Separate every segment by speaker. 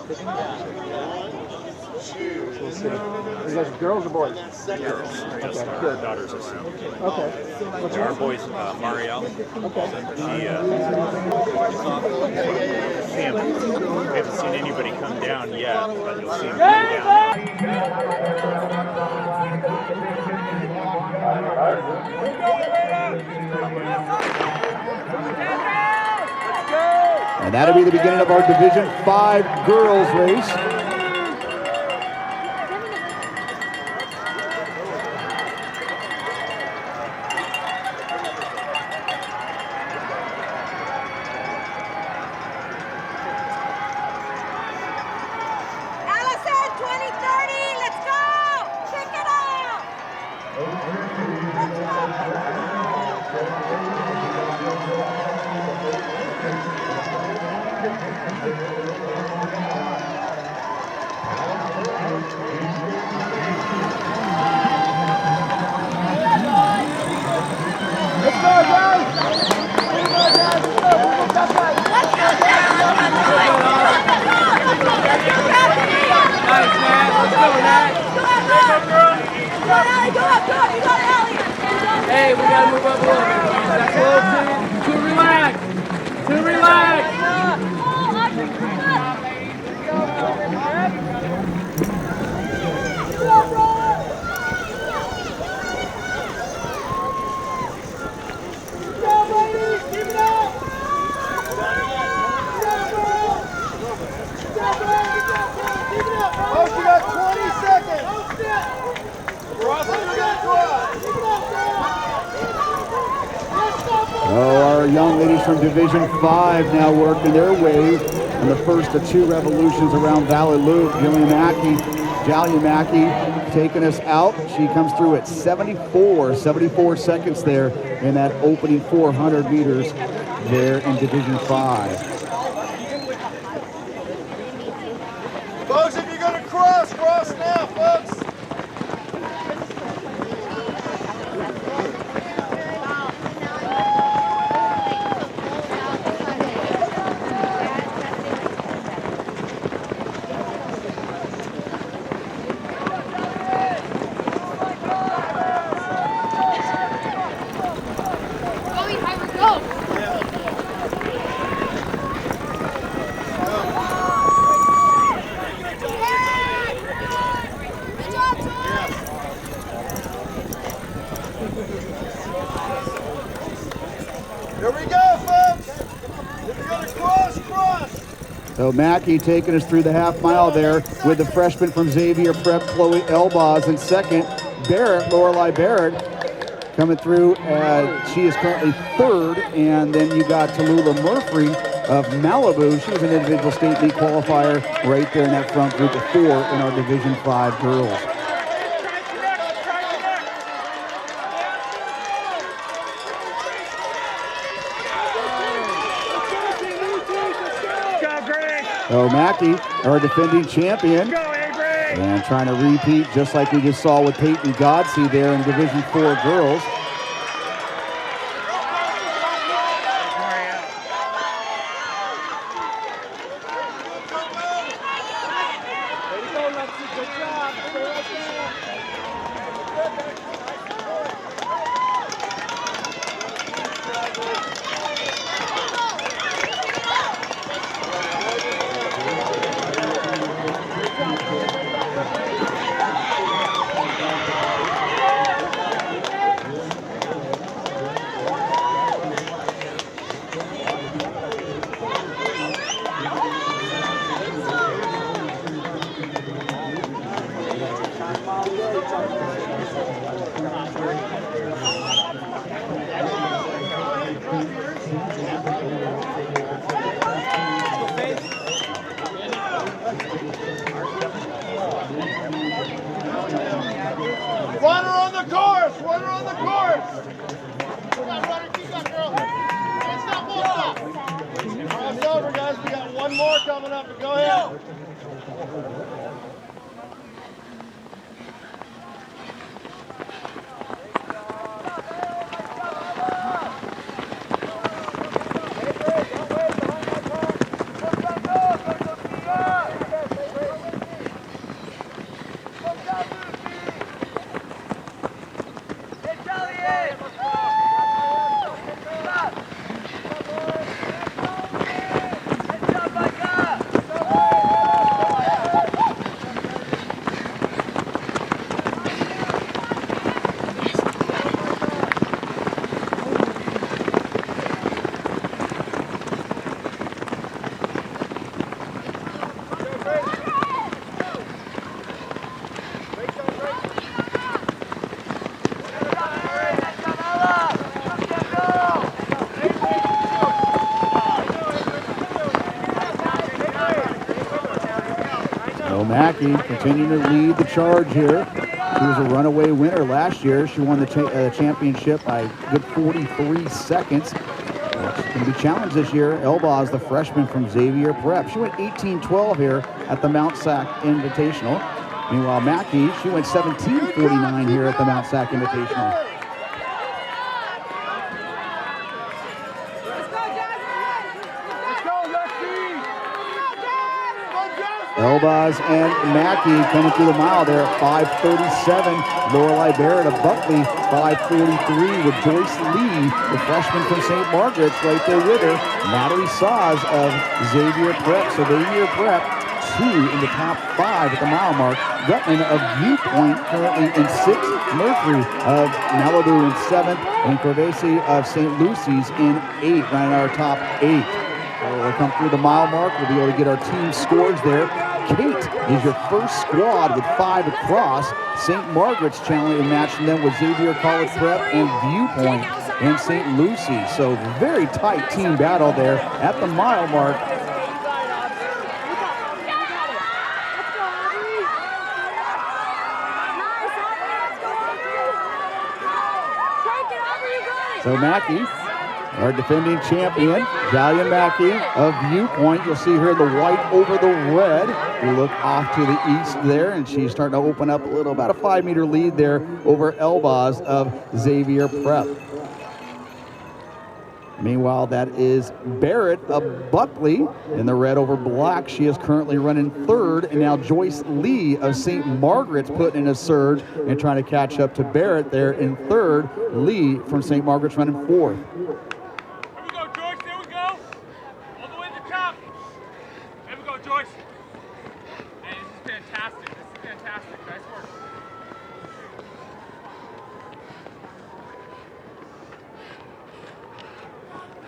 Speaker 1: Is that girls or boys?
Speaker 2: Girls.
Speaker 1: Okay,
Speaker 2: Our
Speaker 1: good.
Speaker 2: daughters around.
Speaker 1: Okay. What's
Speaker 2: Our boys, Marielle.
Speaker 1: Okay.
Speaker 2: We haven't seen anybody come down yet, but you'll see them come down.
Speaker 3: And that'll be the beginning of our Division 5 girls race.
Speaker 4: Hey, we gotta move up a little bit. That's a little too relaxed. Too relaxed.
Speaker 1: Oh, you got 20 seconds.
Speaker 3: Oh, our young ladies from Division 5 now working their way in the first of 2 revolutions around Valley Loop. Jalia Mackey taking us out. She comes through at 74 seconds there in that opening 400 meters there in Division 5.
Speaker 1: Folks, if you're going to cross now, folks. Here we go, folks. If you're going to cross.
Speaker 3: So Mackey taking us through the half mile there with the freshman from Xavier Prep, Chloe Elbaz in second. Lorelei Barrett coming through. She is currently third. And then you got Tallulah Murphy of Malibu. She was an individual state meet qualifier right there in that front group of 4 in our Division 5 girls. So Mackey, our defending champion, and trying to repeat just like we just saw with Peyton Godsey there in Division 4 girls.
Speaker 1: Runner on the course! Runner on the course! Runner, keep that girl. Can't stop, won't stop. Cross over, guys. We got one more coming up. Go ahead.
Speaker 3: Mackey continuing to lead the charge here. She was a runaway winner last year. She won the championship by a good 43 seconds. She's going to be challenged this year. Elbaz, the freshman from Xavier Prep. She went 18-12 here at the Mount Sac Invitational. Meanwhile, Mackey, she went 17-49 here at the Mount Sac Invitational. Elbaz and Mackey coming through the mile there at 5:37. Lorelei Barrett of Buckley, 5:43 with Joyce Lee, the freshman from St. Margaret's, right there with her. Natalie Saz of Xavier Prep. So Xavier Prep, 2 in the top 5 at the mile mark. Gutman of Viewpoint currently in 6th. Murphy of Malibu in 7th. And Corvese of St. Lucy's in 8th, running our top 8. So we'll come through the mile mark. We'll be able to get our team scores there. Cate is your first squad with 5 across. St. Margaret's challenging matching them with Xavier College Prep and Viewpoint and St. Lucie. So very tight team battle there at the mile mark. So Mackey, our defending champion, Jalian Mackey of Viewpoint. You'll see her in the white over the red. We look off to the east there, and she's starting to open up a little, about a 5-meter lead there over Elbaz of Xavier Prep. Meanwhile, that is Barrett of Buckley in the red over black. She is currently running 3rd, and now Joyce Lee of St. Margaret's putting in a surge and trying to catch up to Barrett there in 3rd. Lee from St. Margaret's running 4th.
Speaker 4: Joyce. Hey, this is fantastic. This is fantastic. Nice work.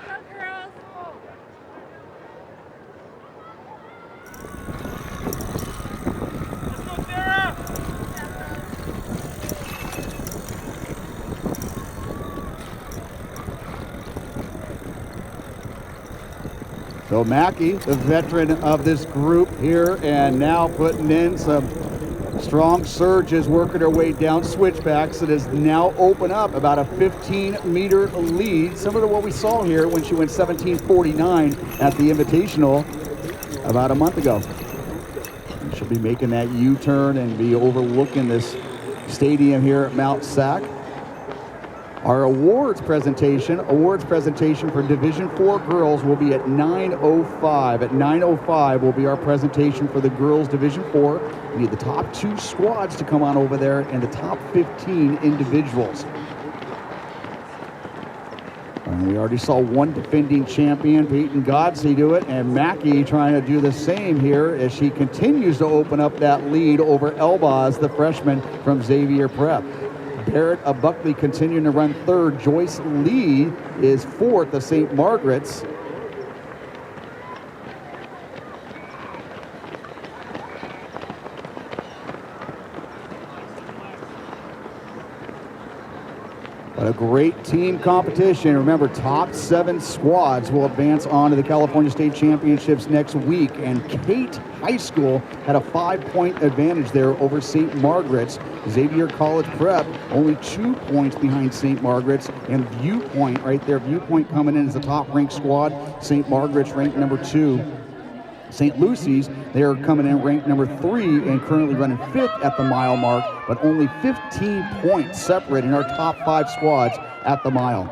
Speaker 4: Go, girls. Let's go, Sarah.
Speaker 3: So Mackey, the veteran of this group here, and now putting in some strong surges, working her way down switchbacks. It has now opened up about a 15-meter lead, similar to what we saw here when she went 17:49 at the Invitational about a month ago. And she'll be making that U-turn and be overlooking this stadium here at Mount Sac. Our awards presentation for Division 4 girls will be at 9:05. At 9:05 will be our presentation for the girls Division 4. We need the top 2 squads to come on over there and the top 15 individuals. And we already saw one defending champion, Peyton Godsey, do it, and Mackey trying to do the same here as she continues to open up that lead over Elbaz, the freshman from Xavier Prep. Barrett of Buckley continuing to run 3rd. Joyce Lee is 4th of St. Margaret's. But a great team competition. Remember, top 7 squads will advance on to the California State Championships next week. And Cate High School had a 5-point advantage there over St. Margaret's. Xavier College Prep only 2 points behind St. Margaret's. And Viewpoint right there. Viewpoint coming in as the top-ranked squad. St. Margaret's ranked number 2. St. Lucy's, they are coming in ranked number 3 and currently running 5th at the mile mark, but only 15 points separating our top 5 squads at the mile.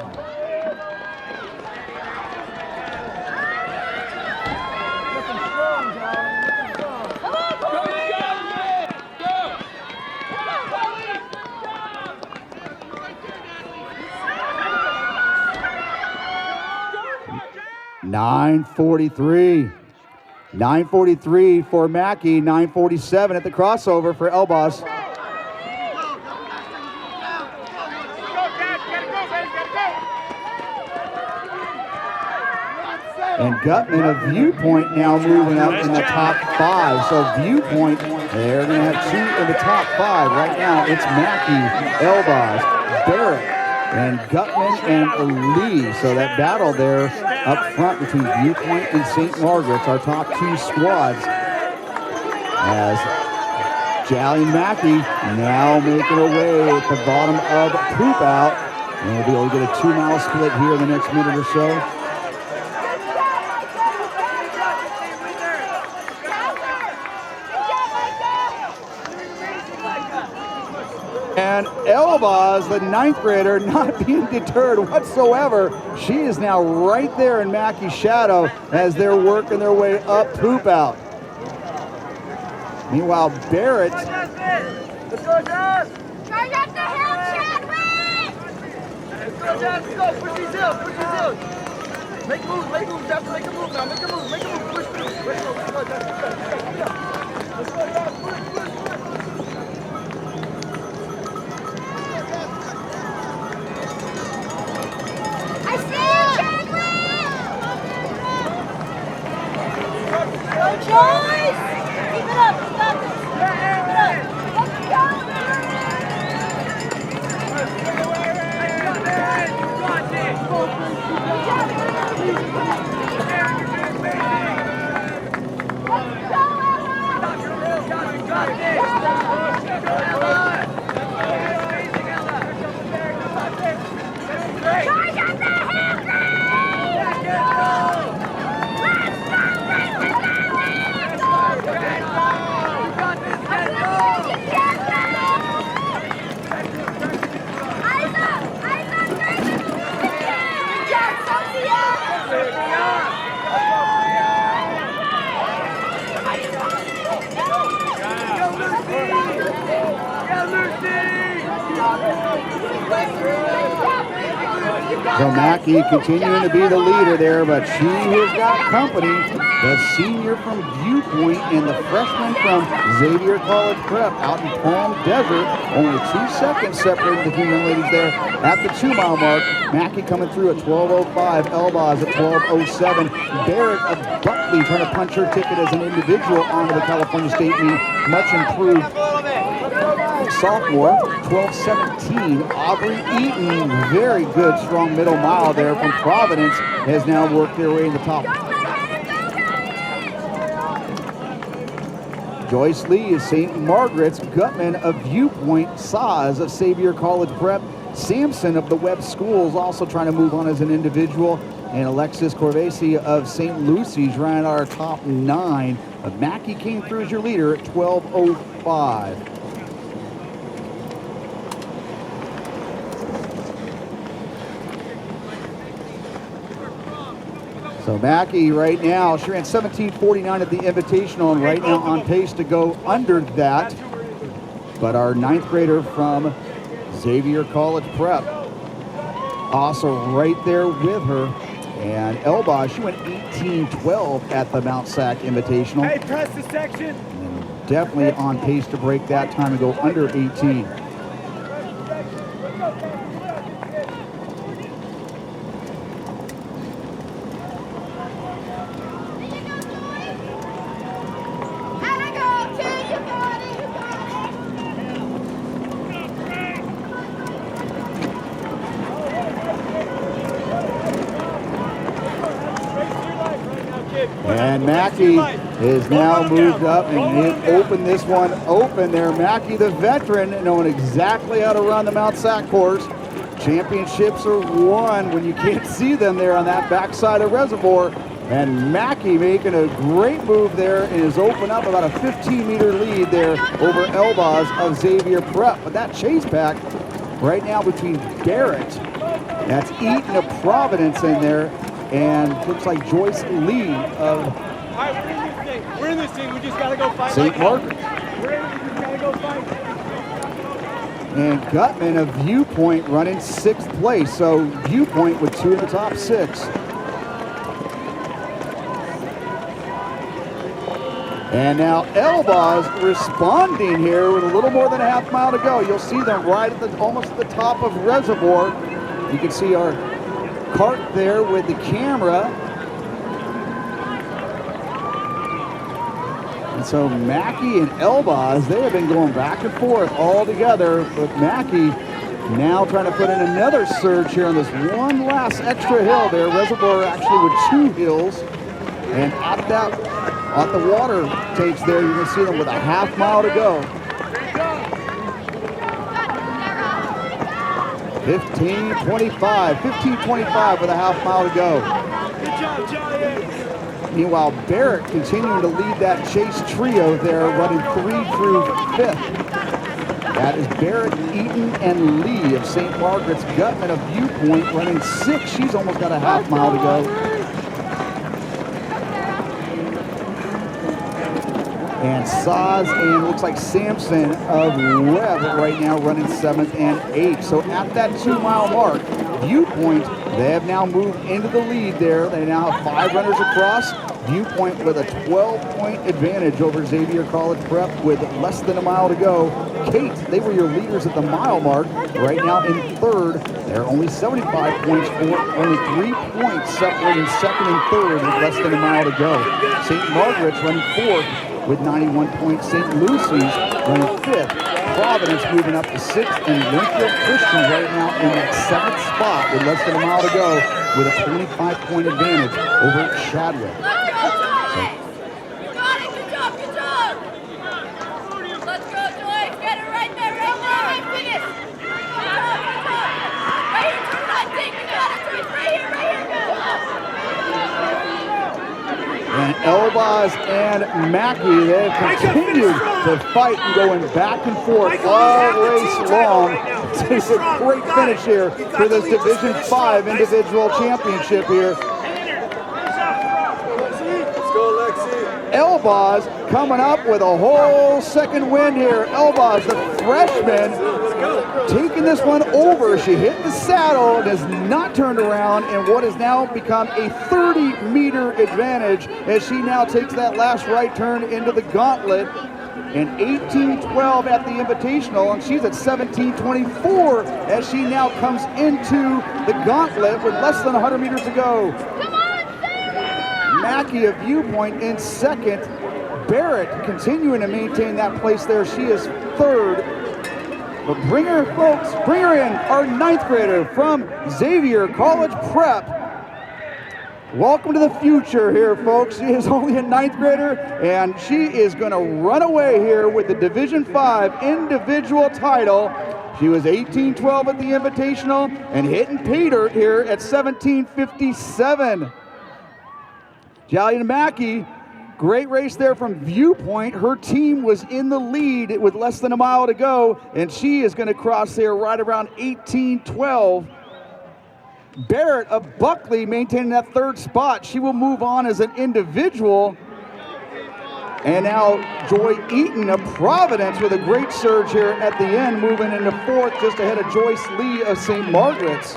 Speaker 3: $9:43 for Mackey, 9:47 at the crossover for Elbaz. And Gutman of Viewpoint now moving up in the top 5. So Viewpoint, they're going to have 2 in the top 5. Right now, it's Mackey, Elbaz, Barrett, and Gutman and Lee. So that battle there up front between Viewpoint and St. Margaret's, our top 2 squads. as Jally Mackey now making her way at the bottom of Poop Out. And we'll be able to get a 2-mile split here in the next minute or so. And Elbaz, the 9th grader, not being deterred whatsoever. She is now right there in Mackey's shadow as they're working their way up Poop Out. Meanwhile, Barrett.
Speaker 4: Let's go, Josh!
Speaker 5: Charge up the hill, Chadwick!
Speaker 4: Let's go, Josh! Let's go! Push these hills! Push these hills! Make moves! Make moves! Josh, make a move now! Make a move! Make a move! Push through! Let's go! Let's go, Josh! Let's go! Let's go, Josh! Push! Push! Push!
Speaker 5: I see you, Chadwick! Go, Joyce! Keep it up! Stop this! Keep it up! Let's go! Charge up the hill,
Speaker 3: So Mackey continuing to be the leader there, but she has got company. The senior from Viewpoint and the freshman from Xavier College Prep out in Palm Desert. Only 2 seconds separating the two young ladies there at the 2-mile mark. Mackey coming through at 12:05. Elbaz at 12:07. Barrett of Buckley trying to punch her ticket as an individual onto the California State meet. Much improved sophomore, 12:17. Aubrey Eaton, very good, strong middle mile there from Providence, has now worked their way in the top. Joyce Lee is St. Margaret's. Gutman of Viewpoint. Saz of Xavier College Prep. Sampson of the Webb Schools also trying to move on as an individual. And Alexis Corvesi of St. Lucy's ran our top 9. But Mackey came through as your leader at 12:05. So Mackey right now, she ran 17:49 at the Invitational and right now on pace to go under that. But our 9th grader from Xavier College Prep also right there with her. And Elbaz, she went 18:12 at the Mount Sac Invitational.
Speaker 4: Hey, press the section!
Speaker 3: And definitely on pace to break that time and go under 18. And Mackey is now moved up and opened this one open there. Mackey, the veteran, knowing exactly how to run the Mount Sac course. Championships are won when you can't see them there on that backside of Reservoir. And Mackey making a great move there and has opened up about a 15-meter lead there over Elbaz of Xavier Prep. But that chase pack right now between Barrett, that's Eaton of Providence in there, and looks like Joyce Lee of
Speaker 4: We're in this thing. We just gotta go fight.
Speaker 3: St. Margaret.
Speaker 4: We're in it. We just gotta go fight.
Speaker 3: And Gutman of Viewpoint running 6th place. So Viewpoint with 2 of the top 6. And now Elbaz responding here with a little more than a half mile to go. You'll see them right at almost at the top of Reservoir. You can see our cart there with the camera. And so Mackey and Elbaz, they have been going back and forth all together, but Mackey now trying to put in another surge here on this one last extra hill there. Reservoir actually with 2 hills. And at that at the water tanks there. You can see them with a half mile to go. 15:25 with a half mile to go.
Speaker 4: Good job, Giant.
Speaker 3: Meanwhile, Barrett continuing to lead that chase trio there, running 3 through 5th. That is Barrett, Eaton, and Lee of St. Margaret's. Gutman of Viewpoint running 6. She's almost got a half mile to go. And Saz and looks like Sampson of Webb right now running 7th and 8th. So at that 2-mile mark, Viewpoint, they have now moved into the lead there. They now have 5 runners across. Viewpoint with a 12-point advantage over Xavier College Prep with less than a mile to go. Cate, they were your leaders at the mile mark. Right now in 3rd. They're only 75 points for only 3 points separating 2nd and 3rd with less than a mile to go. St. Margaret's running 4th with 91 points. St. Lucy's running 5th. Providence moving up to 6th, and Winfield Christian right now in that 7th spot with less than a mile to go with a 25-point advantage over Chadwick. And Elbaz and Mackey, they have continued to fight and going back and forth all race long. It's a great finish here for this Division 5 individual championship here.
Speaker 4: Let's go, Lexi.
Speaker 3: Elbaz coming up with a whole second win here. Elbaz, the freshman, taking this one over. She hit the saddle and has not turned around in what has now become a 30-meter advantage as she now takes that last right turn into the gauntlet. And 18:12 at the Invitational, and she's at 17:24 as she now comes into the gauntlet with less than 100 meters to go.
Speaker 5: Come on, Sarah!
Speaker 3: Mackey of Viewpoint in 2nd. Barrett continuing to maintain that place there. She is 3rd. But bring her, folks, bring her in, our 9th grader from Xavier College Prep. Welcome to the future here, folks. She is only a 9th grader, and she is going to run away here with the Division 5 individual title. She was 18:12 at the Invitational and hitting pay dirt here at 17:57. Jallian Mackey, great race there from Viewpoint. Her team was in the lead with less than a mile to go, and she is going to cross here right around 18:12. Barrett of Buckley maintaining that 3rd spot. She will move on as an individual. And now Joy Eaton of Providence with a great surge here at the end, moving into 4th just ahead of Joyce Lee of St. Margaret's.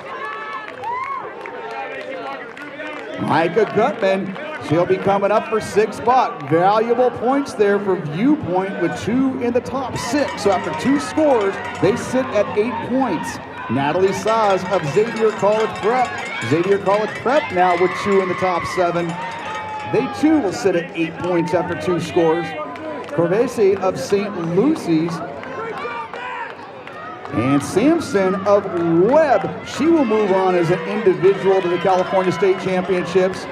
Speaker 3: Micah Gutman, she'll be coming up for 6th spot. Valuable points there for Viewpoint with 2 in the top 6. So after 2 scores, they sit at 8 points. Natalie Saz of Xavier College Prep. Xavier College Prep now with 2 in the top 7. They too will sit at 8 points after 2 scores. Corvese of St. Lucy's. And Sampson of Webb, she will move on as an individual to the California State Championships.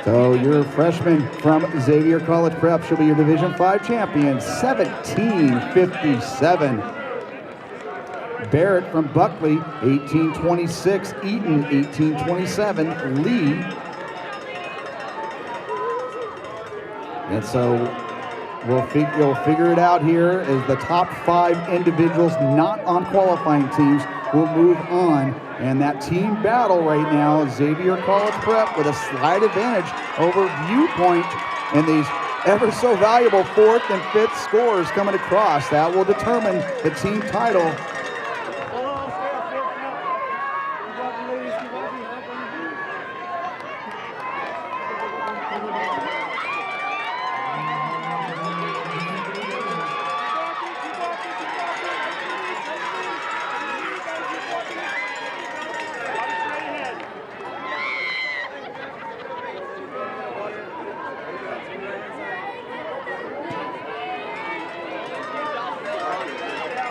Speaker 3: So your freshman from Xavier College Prep, she'll be your Division 5 champion, 17:57. Barrett from Buckley, 18:26. Eaton, 18:27. Lee. And so you'll figure it out here as the top 5 individuals not on qualifying teams will move on. And that team battle right now, Xavier College Prep with a slight advantage over Viewpoint, and these ever so valuable 4th and 5th scores coming across. That will determine the team title.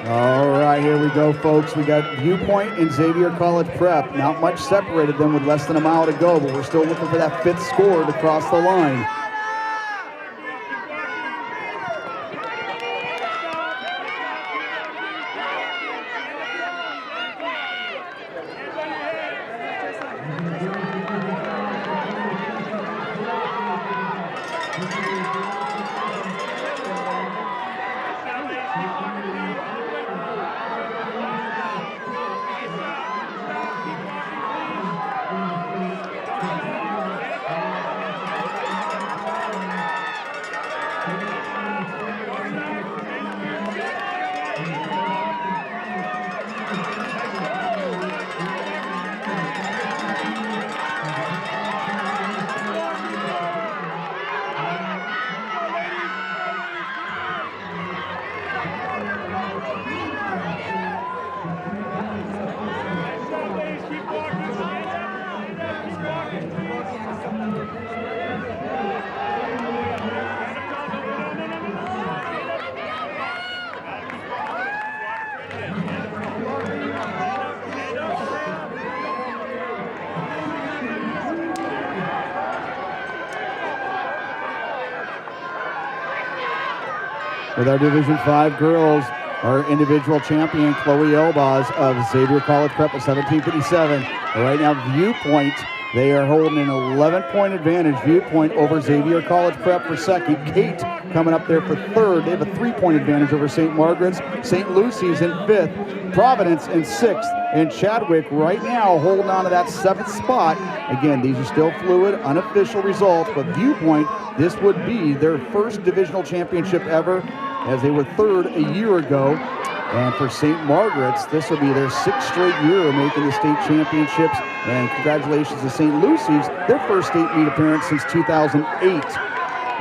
Speaker 3: All right, here we go, folks. We got Viewpoint and Xavier College Prep. Not much separated them with less than a mile to go, but we're still looking for that 5th score to cross the line. With our Division 5 girls, our individual champion, Chloe Elbaz of Xavier College Prep at 17:57. Right now, Viewpoint, they are holding an 11-point advantage. Viewpoint over Xavier College Prep for second. Cate coming up there for third. They have a 3-point advantage over St. Margaret's. St. Lucy's in 5th. Providence in 6th. And Chadwick right now holding on to that 7th spot. Again, these are still fluid, unofficial results, but Viewpoint, this would be their first divisional championship ever, as they were 3rd a year ago. And for St. Margaret's, this will be their 6th straight year of making the state championships. And congratulations to St. Lucy's, their first state meet appearance since 2008.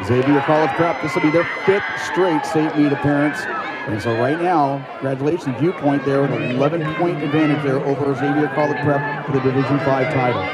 Speaker 3: Xavier College Prep, this will be their 5th straight state meet appearance. And so right now, congratulations, Viewpoint there with an 11-point advantage there over Xavier College Prep for the Division 5 title.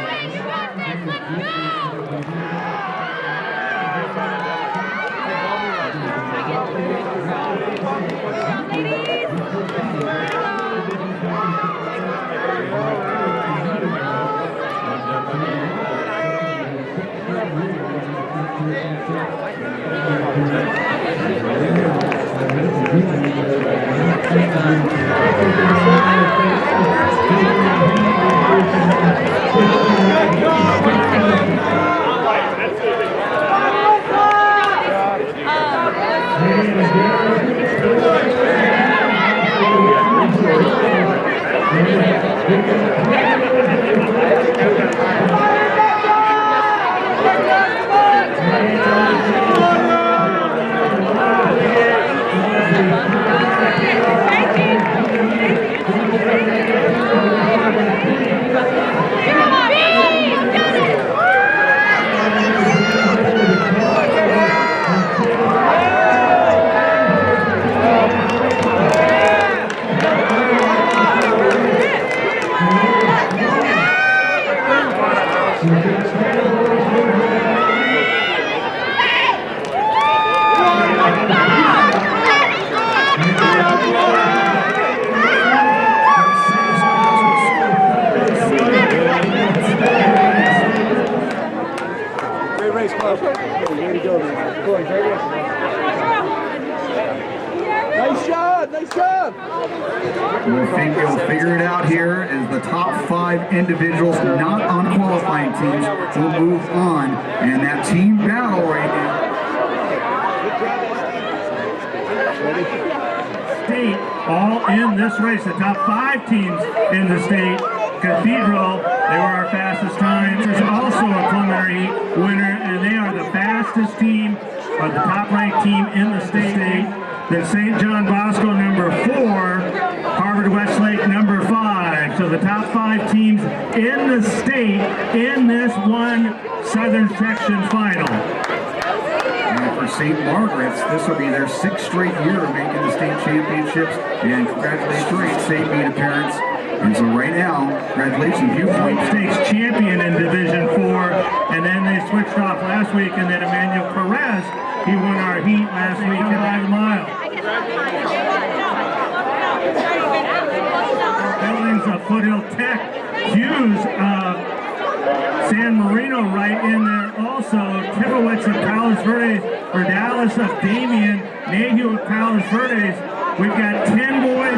Speaker 3: We'll figure it out here as the top 5 individuals not on qualifying teams will move on. And that team battle right now.
Speaker 6: State all in this race. The top 5 teams in the state. Cathedral, they were our fastest time. There's also a preliminary winner, and they are the fastest team, or the top-ranked team in the state. Then St. John Bosco, number 4, Harvard Westlake, number 5. So the top 5 teams in the state in this one Southern Section final.
Speaker 3: And for St. Margaret's, this will be their 6th straight year of making the state championships. And congratulations for a state meet appearance. And so right now, congratulations, Viewpoint.
Speaker 6: State's champion in Division 4, and then they switched off last week, and then Emmanuel Perez, he won our heat last week at 5 mile. Foothill Tech. Hughes of San Marino right in there also. Tibowitz of Palos Verdes. Dallas of Damien. Mayhew of Palos Verdes. We've got 10 boys